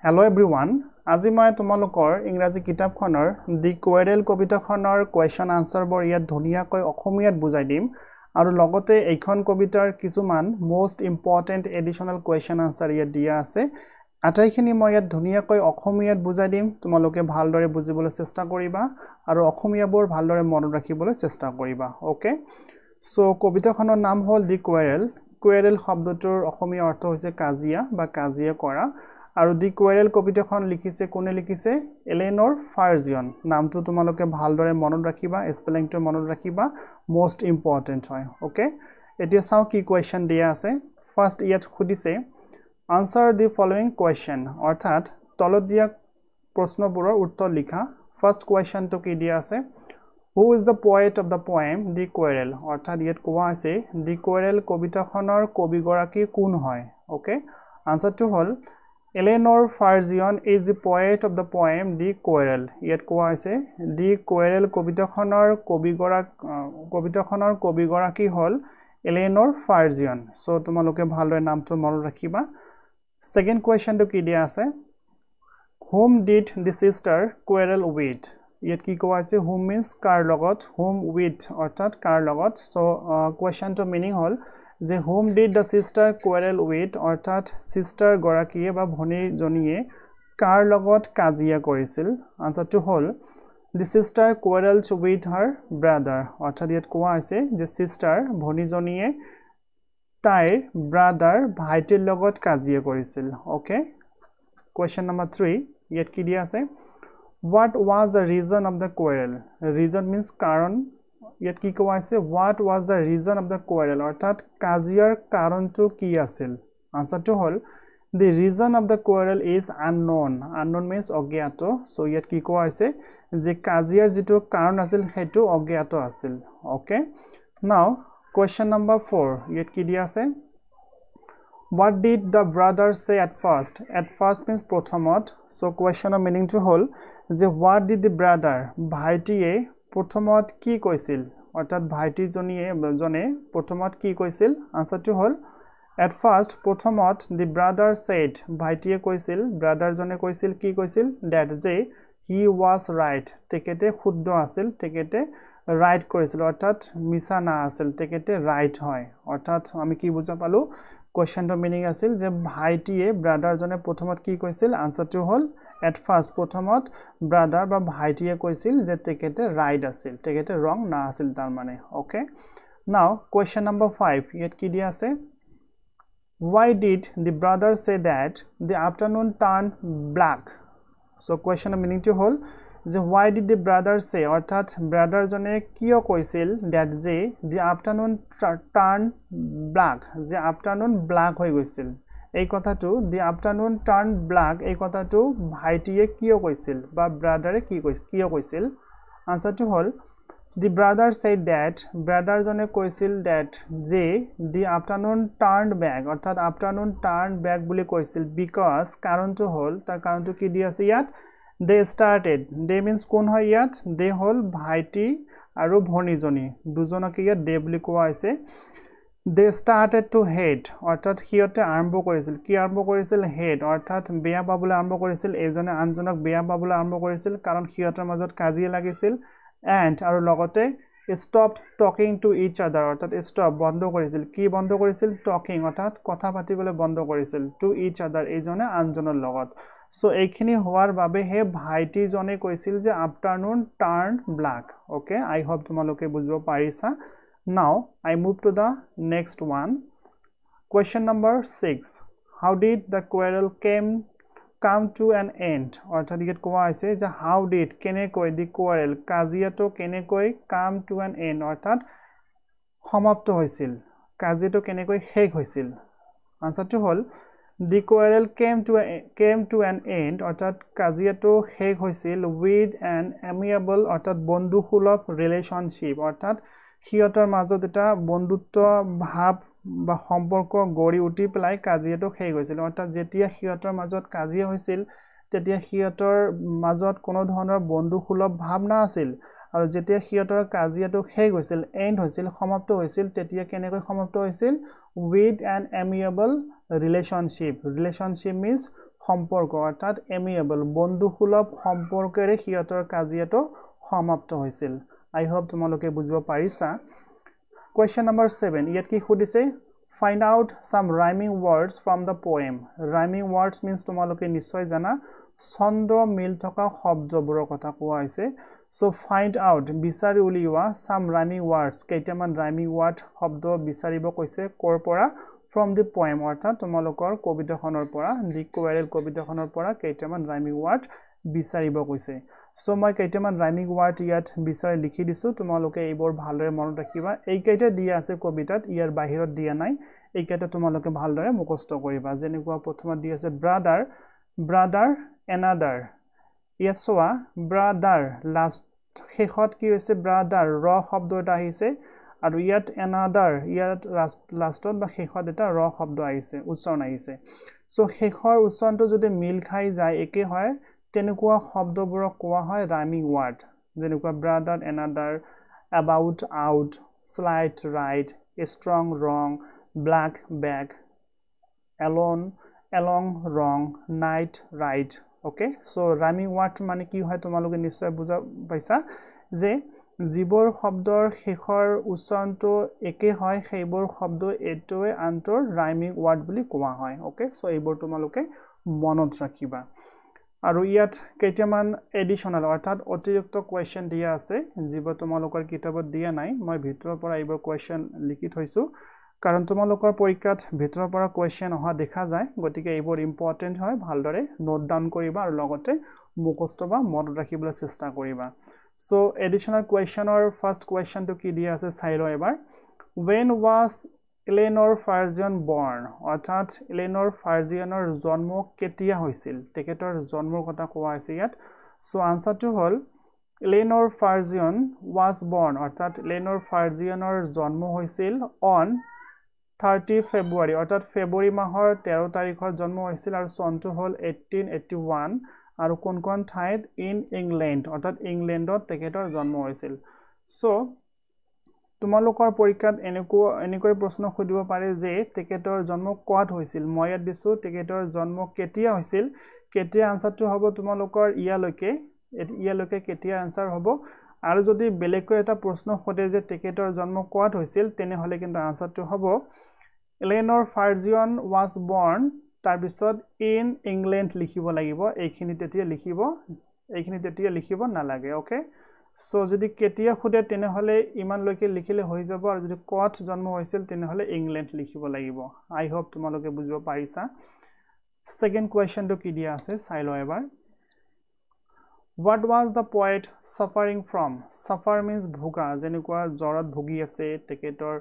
Hello everyone. আজি মই তোমালোকৰ ইংৰাজী কিতাপখনৰ দি কোৱেৰেল কবিতাখনৰ কোৱেশ্চন আনসাৰবোৰ ইয়াত ধুনীয়াকৈ অসমীয়াত বুজাই দিম আৰু লগতে এইখন কবিতাৰ কিছুমান most important additional question answer ইয়াত দিয়া আছে আটাইখিনি মই ইয়াত ধুনীয়াকৈ অসমীয়াত বুজাই দিম তোমালোকে ভালদৰে বুজিবলৈ চেষ্টা কৰিবা আৰু অসমীয়াবোৰ ভালদৰে মনত ৰাখিবলৈ চেষ্টা কৰিবা ওকে সো কবিতাখনৰ নাম হ'ল দি কোৱেৰেল শব্দটোৰ অসমীয়া অৰ্থ হৈছে কাজিয়া বা কাজিয়া কৰা আৰু দি কোৱেৰেল কবিতাখন লিখিছে কোনে লিখিছে এলেনৰ ফাৰ্জিয়ন নামটো তোমালোকে ভালদৰে মনত ৰাখিবা স্পেলিংটো মনত ৰাখিবা মোস্ট ইম্পৰ্টেন্ট হয় ওকে এতিয়া চাও কি কোৱেশ্চন দিয়া আছে ফাৰ্স্ট ইয়াত খুদিছে আনসাৰ দি ফলোইং কোৱেশ্চন অৰ্থাৎ তলত দিয়া প্ৰশ্নবোৰৰ উত্তৰ লিখা ফাৰ্স্ট কোৱেশ্চনটো কি দিয়া আছে Who is the poet of the poem The Quarrel অৰ্থাৎ ইয়াত কোৱা আছে দি কোৱেৰেল কবিতাখনৰ কবিগৰাকী কোন হয় ওকে আনসাৰটো হ'ল Eleanor Farzion is the poet of the poem The Quarrel. Yet কোৱা আছে The Quarrel কবিতাখনৰ কবিগৰাকী হ'ল Eleanor Farzion. So তোমালোকে ভালদৰে নামটো মনত ৰাখিবা। Second question টো কি দিয়া আছে Whom did the sister quarrel with? Yet কি কোৱা আছে whom means কাৰ লগত whom with অৰ্থাৎ কাৰ লগত so question টো meaning হ'ল যে whom did the sister quarrel with অৰ্থাৎ sister গৰাকীয়ে বা ভনীজনীয়ে কাৰ লগত কাজিয়া কৰিছিল আনসাৰটো হ'ল the sister quarreled with her brother অৰ্থাৎ ইয়াত কোৱা আছে যে sister ভনীজনীয়ে তাইৰ brother ভাইটিৰ লগত কাজিয়া কৰিছিল ওকে question number 3 ইয়াত কি দিয়া আছে what was the reason of the quarrel reason means কাৰণ Yet কি কোৱা আছে what was the reason of the quarrel অৰ্থাৎ কাজিয়াৰ কাৰণটো কি আছিল আনসাৰটো হ'ল the reason of the quarrel is unknown means অজ্ঞাত so yet কি কোৱা আছে যে কাজিয়াৰ যেটো কাৰণ আছিল হেতু অজ্ঞাত আছিল okay now question number 4 yet কি দিয়া আছে what did the brother say at first means প্ৰথমত so questioner meaning to হ'ল যে what did the brother ভাইটিয়ে প্ৰথমত কি কৈছিল অৰ্থাৎ ভাইটিজনে প্ৰথমত কি কৈছিল আনসাৰটো হ'ল at first প্ৰথমত the brother said ভাইটিয়ে কৈছিল ব্ৰাদাৰজনে কৈছিল কি কৈছিল that he was right তেখেতে শুদ্ধ আছিল তেখেতে right কৰিছিল অৰ্থাৎ মিছা না আছিল তেখেতে right হয় অৰ্থাৎ আমি কি বুজা পালো কোৱেশ্চনটো মিনিং আছিল যে ভাইটিয়ে ব্ৰাদাৰজনে প্ৰথমত কি কৈছিল আনসাৰটো হ'ল At first প্ৰথমত brother বা ভাইটিয়ে কৈছিল যে তেখেতে right আছিল তেখেতে wrong না আছিল তাৰ মানে okay now question number 5 ইয়াত কি দিয়া আছে why did the brother say that the afternoon turned black so question meaning to হ'ল যে why did the brother say অৰ্থাৎ brother জনে কিয় কৈছিল that the afternoon turned black যে afternoon black হৈ গৈছিল এই কথাটো the afternoon turned black এই কথাটো ভাইটিয়ে কিয় কৈছিল বা ব্ৰাদাৰে কিয় কৈছিল আনসাৰটো হ'ল the brother said that brother জনে কৈছিল that the afternoon turned back অৰ্থাৎ afternoon turned back বুলি কৈছিল because কাৰণটো হ'ল তাৰ কাৰণটো কি দি আছে ইয়াত they started they means কোন হয় ইয়াত they হ'ল ভাইটি আৰু ভনীজনী দুজনকে ইয়াত they বুলি কোৱা হৈছে They started to hate অৰ্থাৎ হিয়তে আৰম্ভ কৰিছিল কি আৰম্ভ কৰিছিল hate অৰ্থাৎ বেয়া পাবলৈ আৰম্ভ কৰিছিল এজনে আনজনক বেয়া পাবলৈ আৰম্ভ কৰিছিল কাৰণ হিয়তৰ মাজত কাজিয়া লাগিছিল and আৰু লগতে stopped talking to each other অৰ্থাৎ stop বন্ধ কৰিছিল কি বন্ধ কৰিছিল talking অৰ্থাৎ কথা পাতিবলৈ বন্ধ কৰিছিল to each other এজনে আনজনৰ লগত so এইখিনি হোৱাৰ বাবে হে ভাইটি জনে কৈছিল যে afternoon turned black okay I hope তোমালোকে বুজিব পাৰিছা Now, I move to the next one. Question number 6. How did the quarrel come to an end? অৰ্থাৎ ইয়াত কোৱা হৈছে যে how did কেনেকৈ the quarrel কাজিয়াটো কেনেকৈ come to an end অৰ্থাৎ সমাপ্ত হৈছিল কাজিয়াটো কেনেকৈ শেষ হৈছিল আনসাৰটো হ'ল the quarrel came to an end অৰ্থাৎ কাজিয়াটো শেষ হৈছিল with an amiable অৰ্থাৎ বন্ধুসুলভ relationship অৰ্থাৎ হিয়তৰ মাজত এটা বন্ধুত্ব ভাব বা সম্পৰ্ক গঢ়ি উঠি পেলাই কাজিয়াটো শেষ হৈছিল অৰ্থাৎ যেতিয়া হিয়তৰ মাজত কাজিয়া হৈছিল তেতিয়া হিয়তৰ মাজত কোনো ধৰণৰ বন্ধুসুলভ ভাব না আছিল আৰু যেতিয়া হিয়তৰ কাজিয়াটো শেষ হৈছিল এন্ড হৈছিল সমাপ্ত হৈছিল তেতিয়া কেনেকৈ সমাপ্ত হৈছিল with an amiable relationship means সম্পৰ্ক অৰ্থাৎ এমিয়েবল বন্ধুসুলভ সম্পৰ্কেৰে সিহঁতৰ কাজিয়াটো সমাপ্ত হৈছিল আই হোপ তোমালোকে বুজিব পাৰিছা question number 7 ইয়াত কি খুদিছে find out some rhyming words from the poem rhyming words means তোমালোকে নিশ্চয় জানা ছন্দ মিল থকা শব্দবোৰৰ কথা কোৱা হৈছে so find out বিচাৰি উলিওৱা some rhyming words কেইটামান rhyming word শব্দ বিচাৰিব কৈছে কৰ পৰা from the poem অৰ্থাৎ তোমালোকৰ কবিতাখনৰ পৰা the querel কবিতাখনৰ পৰা কেইটামান rhyming word বিচাৰিব কৈছে so মই কেইটামান rhyming word ইয়াত বিচাৰি লিখি দিছো তোমালোকে এইবোৰ ভালদৰে মনত ৰাখিবা এই কেইটা দিয়া আছে কবিতাত ইয়াৰ বাহিৰত দিয়া নাই এই কেইটা তোমালোকে ভালদৰে মুখস্থ কৰিবা যেনেকুৱা প্ৰথমত দিয়া আছে brother brother another ইয়াত সোৱা brother last শেষত কি হৈছে brother ৰ শব্দ এটা আহিছে আৰু ইয়াত another ইয়াত লাষ্টত বা শেষত এটা ৰ শব্দ আহিছে উচ্চাৰণ আহিছে সো শেষৰ উচ্চাৰণটো যদি মিল খাই যায় একে হয় তেনেকুৱা শব্দবোৰক কোৱা হয় rhyming word যেনেকুৱা brother another about out slight right strong wrong black bag alone along wrong night right okay so rhyming word মানে কি হয় তোমালোকে নিশ্চয় বুজা পাইছা যে যিবোৰ শব্দৰ শেষৰ উচ্চাৰণটো একে হয় সেইবোৰ শব্দ এটোৱে আন্তৰ rhyming word বুলি কোৱা হয় okay so এইবোৰ তোমালোকে মনত ৰাখিবা আৰু ইয়াত কেইটামান এডিশনাল অৰ্থাৎ অতিৰিক্ত কোৱেশ্চন দিয়া আছে যিবোৰ তোমালোকৰ কিতাপত দিয়া নাই মই ভিতৰৰ পৰা এইবোৰ কোৱেশ্চন লিখি থৈছো কাৰণ তোমালোকৰ পৰীক্ষাত ভিতৰৰ পৰা কোৱেশ্চন অহা দেখা যায় গতিকে এইবোৰ ইম্পৰ্টেন্ট হয় ভালদৰে নোট ডাউন কৰিবা আৰু লগতে মুখস্থ বা মনত ৰাখিবলৈ চেষ্টা কৰিবা so additional question or first question to কি দিয়া আছে চাইলো এবাৰ when was Eleanor Farzion born অৰ্থাৎ Eleanor Farzion জন্ম কেতিয়া হৈছিল তেখেতৰ জন্মৰ কথা কোৱা আছে ইয়াত so answer to hall Eleanor Farzion was born অৰ্থাৎ Eleanor Farzion জন্ম হৈছিল on 30 February অৰ্থাৎ ফেব্ৰুৱাৰী মাহৰ 13 তাৰিখৰ জন্ম হৈছিল আৰু চনটো হল 1881 আৰু কোন ঠাইত ইন ইংল্যান্ড অৰ্থাৎ ইংল্যান্ডত তেখেতৰ জন্ম হৈছিল সো তোমালোকৰ পৰীক্ষাত এনেকৈ প্ৰশ্ন খুদিব পাৰে যে তেখেতৰ জন্ম ক'ত হৈছিল মই ইয়াত দিছো তেখেতৰ জন্ম কেতিয়া হৈছিল কেতিয়া আনসাৰটো হ'ব তোমালোকৰ ইয়ালৈকে কেতিয়া আনসাৰ হ'ব আৰু যদি বেলেগকৈ এটা প্ৰশ্ন খুদে যে তেখেতৰ জন্ম ক'ত হৈছিল তেনে হলে কিন্তু আনসাৰটো হ'ব Eleanor Farzion was born তাৰ পিছত in England লিখিব লাগিব এইখিনি তেতিয়া লিখিব নালাগে ওকে সো যদি কেতিয়া খুদে তেনে হলে ইমান লৈকে লিখিলে হৈ যাব আৰু যদি ক'ত জন্ম হৈছিল তেনে হলে ইংল্যান্ড লিখিব লাগিব আই হোপ তোমালোকে বুজিব পাৰিছা সেকেন্ড কোৱেশ্চনটো কি দিয়া আছে চাইলো এবাৰ What was the poet suffering from? Suffer means ভোগা যেনেকুৱা জ্বৰত ভুগি আছে তেখেতৰ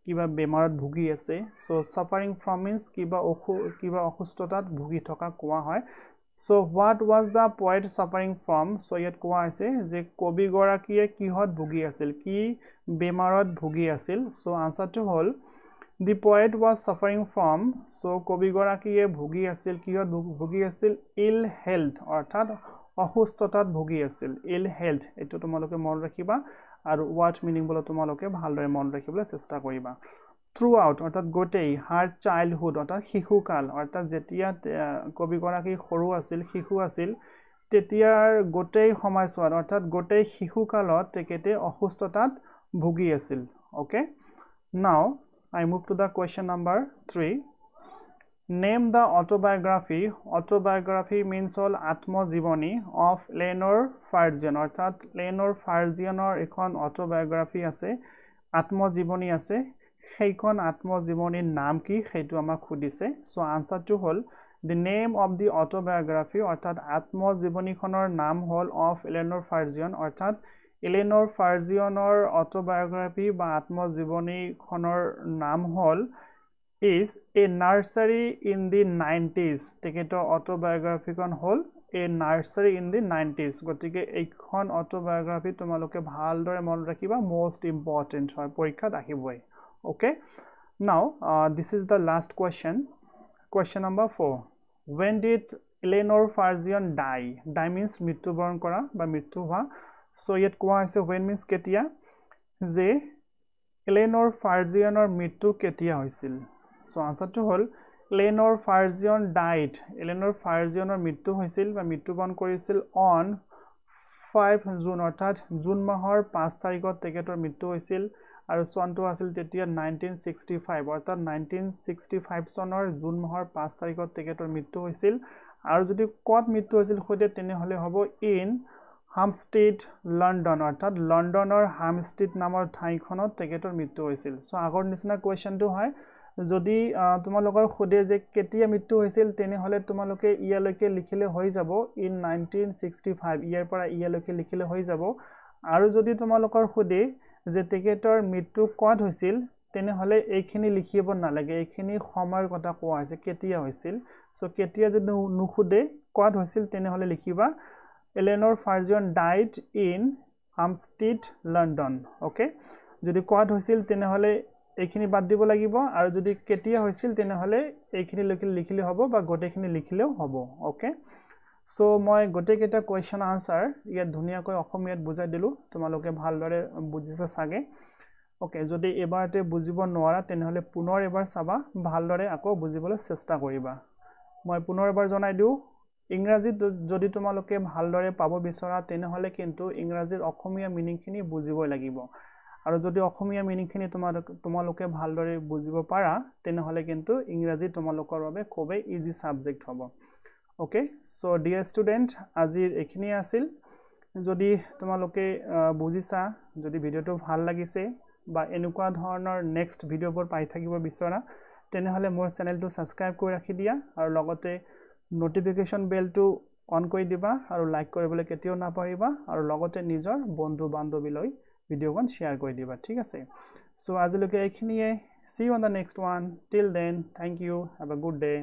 কিবা বেমাৰত ভুগি আছে so suffering from means কিবা অসুস্থতাত ভুগি থকা কোৱা হয় so what was the poet suffering from so ইয়াত কোৱা আছে যে কবি গৰাকীয়ে কিহত ভুগি আছিল কি বেমাৰত ভুগি আছিল so আনসাৰটো hall the poet was suffering from so কবি গৰাকীয়ে ভুগি আছিল কিহত ভুগি আছিল ill health অৰ্থাৎ অসুস্থতাত ভুগি আছিল ill health এটো তোমালোকে মন ৰাখিবা আৰু what meaning বলা তোমালোকে ভালদৰে মন ৰাখিবলৈ চেষ্টা কৰিবা throughout অৰ্থাৎ গোটেই her childhood অৰ্থাৎ শিশুকাল অৰ্থাৎ যেতিয়া কবি গৰাকী সৰু আছিল শিশু আছিল তেতিয়াৰ গোটেই সময়ছোৱাত অৰ্থাৎ গোটেই শিশুকালত তেখেতে অসুস্থতাত ভুগি আছিল okay now I move to the question number 3 Name the autobiography. Autobiography means all আত্মজীৱনী of Eleanor Farzion অৰ্থাৎ Eleanor Farzion এখন autobiography আছে আত্মজীৱনী আছে সেইখন আত্মজীৱনীৰ নাম কি সেইটো আমাক খুদিছে so answer to hall the name of the autobiography অৰ্থাৎ আত্মজীৱনীখনৰ নাম হল of Eleanor Farzion অৰ্থাৎ Eleanor Farzion autobiography বা আত্মজীৱনীখনৰ নাম হল is a nursery in the 90s তেখেতৰ autobiography খন হল a nursery in the 90s গতিকে এইখন autobiography তোমালোকে ভালদৰে মন ৰাখিবা most important হয় পৰীক্ষাত আহিবই okay now this is the last question number 4 when did Eleanor Farzion die means মৃত্যুবৰণ কৰা বা মৃত্যু হোৱা so ইয়াত কোৱা হৈছে when means কেতিয়া যে Eleanor Farzion মৃত্যু কেতিয়া হৈছিল So answer to হল এলেন'ৰ ফাৰ্জিয়ন ডাইড এলেন'ৰ ফাৰ্জিয়নৰ মৃত্যু হৈছিল বা মৃত্যুবৰণ কৰিছিল অন 5 জুন অৰ্থাৎ জুন মাহৰ 5 তাৰিখত তেখেতৰ মৃত্যু হৈছিল আৰু চনটো আছিল তেতিয়া 1965 অৰ্থাৎ 1965 চনৰ জুন মাহৰ 5 তাৰিখত তেখেতৰ মৃত্যু হৈছিল আৰু যদি কত মৃত্যু হৈছিল হতে তেনেহলে হ'ব ইন হামষ্টেড লণ্ডন অৰ্থাৎ লণ্ডনৰ হামষ্টেড নামৰ ঠাইখনত তেখেতৰ মৃত্যু হৈছিল সো আগৰ নিচিনা কোৱেশ্চনটো হয় যদি তোমালোকৰ খুদে যে কেতিয়া মৃত্যু হৈছিল তেনেহলে তোমালোকে ইয়ালৈকে লিখিলে হৈ যাব ইন 1965 ইয়াৰ পৰা ইয়ালৈকে লিখিলে হৈ যাব আৰু যদি তোমালোকৰ খুদে যে তেখেতৰ মৃত্যু কত হৈছিল তেনেহলে এইখিনি লিখিব নালাগে এইখিনি সময়ৰ কথা কোৱা হৈছে কেতিয়া হৈছিল সো কেতিয়া যদি নুখুদে কত হৈছিল তেনেহলে লিখিবা এলেন'ৰ ফাৰ্জিয়ন ডাইড ইন হামষ্টেড লণ্ডন ওকে যদি কত হৈছিল তেনেহলে এইখিনি বাদ দিব লাগিব আৰু যদি কেতিয়া হৈছিল তেনেহলে এইখিনি লিখিলে হ'ব বা গোটেইখিনি লিখিলেও হ'ব ওকে সো মই গোটেইকেইটা কোৱেশ্চন আনসাৰ ইয়াত ধুনিয়াকৈ অসমীয়াত বুজাই দিলো তোমালোকে ভালদৰে বুজিছা সাগে ওকে যদি এবাৰতে বুজিব নোৱাৰা তেনেহলে পুনৰ এবাৰ চাবা ভালদৰে আকৌ বুজিবলৈ চেষ্টা কৰিবা মই পুনৰ এবাৰ জনাই দিও ইংৰাজীত যদি তোমালোকে ভালদৰে পাব বিচৰা তেনেহলে কিন্তু ইংৰাজীৰ অসমীয়া মিনিংখিনি বুজিবই লাগিব আৰু যদি অসমীয়া মিনিংখিনি তোমালোকে ভালদৰে বুজিব পাৰা তেনেহলে কিন্তু ইংৰাজী তোমালোকৰ বাবে খুবেই ইজি সাবজেক্ট হ'ব ওকে সো ডিয়াৰ ষ্টুডেন্ট আজিৰ এখিনি আছিল যদি তোমালোকে বুজিছা যদি ভিডিওটো ভাল লাগিছে বা এনেকুৱা ধৰণৰ নেক্সট ভিডিওবোৰ পাই থাকিব বিচৰা তেনেহলে মোৰ চেনেলটো সাবস্ক্ৰাইব কৰি ৰাখি দিয়া আৰু লগতে নোটিফিকেশন বেলটো অন কৰি দিবা আৰু লাইক কৰিবলৈ কেতিয়াও নাপাহৰিবা আৰু লগতে নিজৰ বন্ধু বান্ধৱীলৈ ভিডিওখন শেয়াৰ কৰি দিবা ঠিক আছে সো আজিলৈকে এইখিনিয়ে see you on the next one till then thank you have a good day